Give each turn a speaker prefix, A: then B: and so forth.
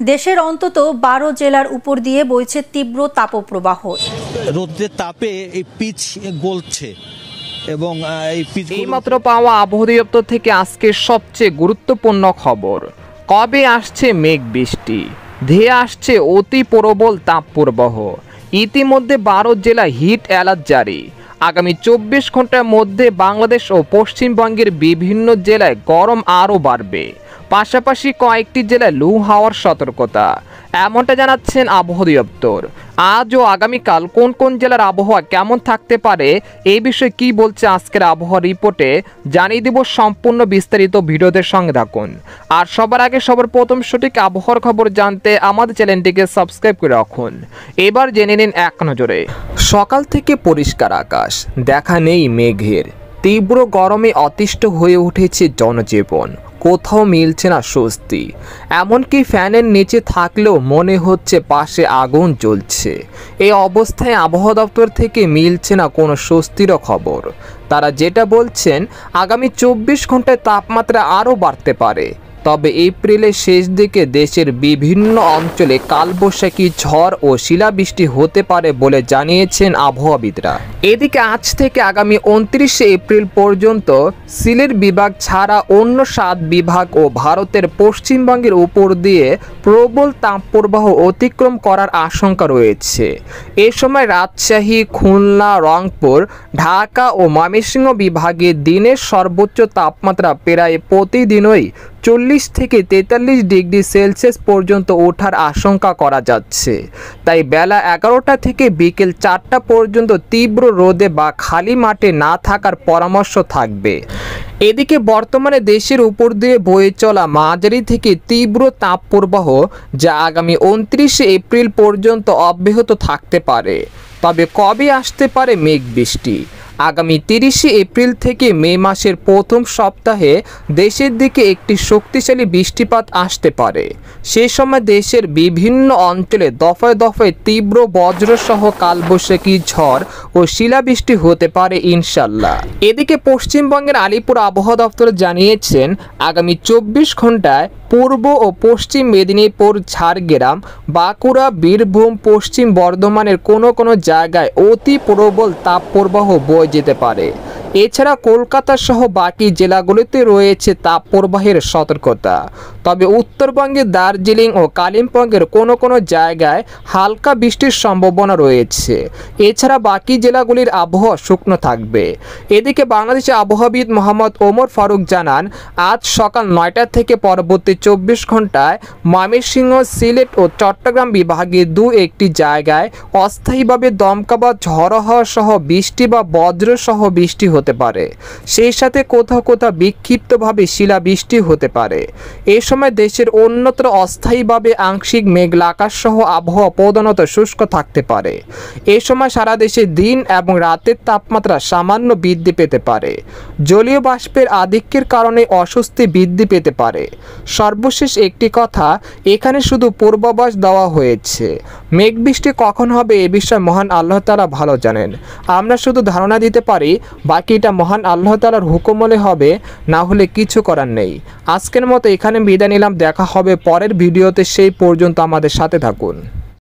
A: দেশের অন্তত ১২ জেলার উপর দিয়ে বইছে তীব্র তাপপ্রবাহ।
B: রোদ্রের তাপে এই পিচ গলছে এবং
C: এইমাত্র পাওয়া আবহাওয়া দপ্তর থেকে আজকের সবচেয়ে গুরুত্বপূর্ণ খবর। কবে আসছে মেঘ বৃষ্টি, ধেয়ে আসছে অতি প্রবল তাপপ্রবাহ। ইতিমধ্যে ১২ জেলায় হিট অ্যালার্ট জারি। আগামী ২৪ ঘন্টার মধ্যে বাংলাদেশ ও পশ্চিমবঙ্গের বিভিন্ন জেলায় গরম আরও বাড়বে। পাশাপাশি কয়েকটি জেলায় লু হাওয়ার সতর্কতা, এমনটা জানাচ্ছেন আবহাওয়া দপ্তর। আজ ও আগামীকাল কোন কোন জেলার আবহাওয়া কেমন থাকতে পারে এই বিষয়ে কি বলছে আজকের আবহাওয়া রিপোর্টে জানিয়ে দেব। সম্পূর্ণ বিস্তারিত ভিডিওদের সঙ্গে থাকুন। আর সবার আগে সবার প্রথম সঠিক আবহাওয়ার খবর জানতে আমাদের চ্যানেলটিকে সাবস্ক্রাইব করে রাখুন। এবার জেনে নিন এক নজরে। সকাল থেকে পরিষ্কার আকাশ, দেখা নেই মেঘের। তীব্র গরমে অতিষ্ঠ হয়ে উঠেছে জনজীবন, কোথাও মিলছে না স্বস্তি। এমনকি ফ্যানের নিচে থাকলেও মনে হচ্ছে পাশে আগুন জ্বলছে। এই অবস্থায় আবহাওয়া দপ্তর থেকে মিলছে না কোনো স্বস্তির খবর। তারা যেটা বলছেন, আগামী ২৪ ঘন্টায় তাপমাত্রা আরও বাড়তে পারে। তবে এপ্রিলের শেষ দিকে দেশের বিভিন্ন অঞ্চলে কালবৈশাখী ঝড় ও শিলাবৃষ্টি হতে পারে বলে জানিয়েছেন আবহাওয়াবিদরা। এদিকে আজ থেকে আগামী ২৯শে এপ্রিল পর্যন্ত সিলেট বিভাগ ছাড়া অন্য ৭ বিভাগ ও ভারতের পশ্চিমবঙ্গের উপর দিয়ে প্রবল তাপপ্রবাহ অতিক্রম করার আশঙ্কা রয়েছে। এ সময় রাজশাহী, খুলনা, রংপুর, ঢাকা ও ময়মনসিংহ বিভাগে দিনের সর্বোচ্চ তাপমাত্রা প্রায় প্রতিদিনই ৪০ থেকে ৪৩ ডিগ্রি সেলসিয়াস পর্যন্ত ওঠার আশঙ্কা করা যাচ্ছে। তাই বেলা ১১টা থেকে বিকেল ৪টা পর্যন্ত তীব্র রোদে বা খালি মাঠে না থাকার পরামর্শ থাকবে। এদিকে বর্তমানে দেশের উপর দিয়ে বয়ে চলা মাঝারি থেকে তীব্র তাপপ্রবাহ, যা আগামী ২৯শে এপ্রিল পর্যন্ত অব্যাহত থাকতে পারে। তবে কবে আসতে পারে মেঘ বৃষ্টি? আগামী ৩০শে এপ্রিল থেকে মে মাসের প্রথম সপ্তাহে দেশের দিকে একটি শক্তিশালী বৃষ্টিপাত আসতে পারে। সে সময় দেশের বিভিন্ন অঞ্চলে দফায় দফায় তীব্র বজ্রসহ কালবৈশাখী ঝড় ও শিলাবৃষ্টি হতে পারে ইনশাল্লাহ। এদিকে পশ্চিমবঙ্গের আলিপুর আবহাওয়া দপ্তর জানিয়েছেন, আগামী ২৪ ঘন্টায় পূর্ব ও পশ্চিম মেদিনীপুর, ঝাড়গ্রাম, বাঁকুড়া, বীরভূম, পশ্চিম বর্ধমানের কোনো কোনো জায়গায় অতি প্রবল তাপপ্রবাহ বয়ে যেতে পারে। এছাড়া কলকাতা সহ বাকি জেলাগুলিতে রয়েছে তাপপ্রবাহের সতর্কতা। তবে উত্তরবঙ্গের দার্জিলিং ও কালিম্পংয়ের কোনো কোনো জায়গায় হালকা বৃষ্টির সম্ভাবনা রয়েছে। এছাড়া বাকি জেলাগুলির আবহাওয়া শুকনো থাকবে। এদিকে বাংলাদেশের আবহাওয়াবিদ মোহাম্মদ ওমর ফারুক জানান, আজ সকাল ৯টা থেকে পরবর্তী ২৪ ঘন্টায় ময়মনসিংহ, সিলেট ও চট্টগ্রাম বিভাগে দু-একটি জায়গায় অস্থায়ীভাবে দমকা বা ঝড়ো হাওয়া সহ বৃষ্টি বা বজ্রসহ বৃষ্টি হতে পারে। সেই সাথে কোথাও কোথাও বিক্ষিপ্তভাবে শিলাবৃষ্টি হতে পারে। এ সময় দেশের অন্যত্র অস্থায়ীভাবে আংশিক মেঘলা আকাশ সহ আবহাওয়া প্রধানত শুষ্ক থাকতে পারে। এ সময় সারা দেশে দিন এবং রাতের তাপমাত্রা সামান্য বৃদ্ধি পেতে পারে। জলীয় বাষ্পের আধিক্যের কারণে অস্বস্তি বৃদ্ধি পেতে পারে। সর্বশেষ একটি কথা, এখানে শুধু পূর্বাভাস দেওয়া হয়েছে। মেঘ বৃষ্টি কখন হবে এ বিষয়ে মহান আল্লাহ তাআলা ভালো জানেন। আমরা শুধু ধারণা দিতে পারি, বাকিটা মহান আল্লাহ তাআলার হুকুম হলে হবে, না হলে কিছু করার নেই। আজকের মতো এখানে বিদায় নিলাম। দেখা হবে পরের ভিডিওতে, সেই পর্যন্ত আমাদের সাথে থাকুন।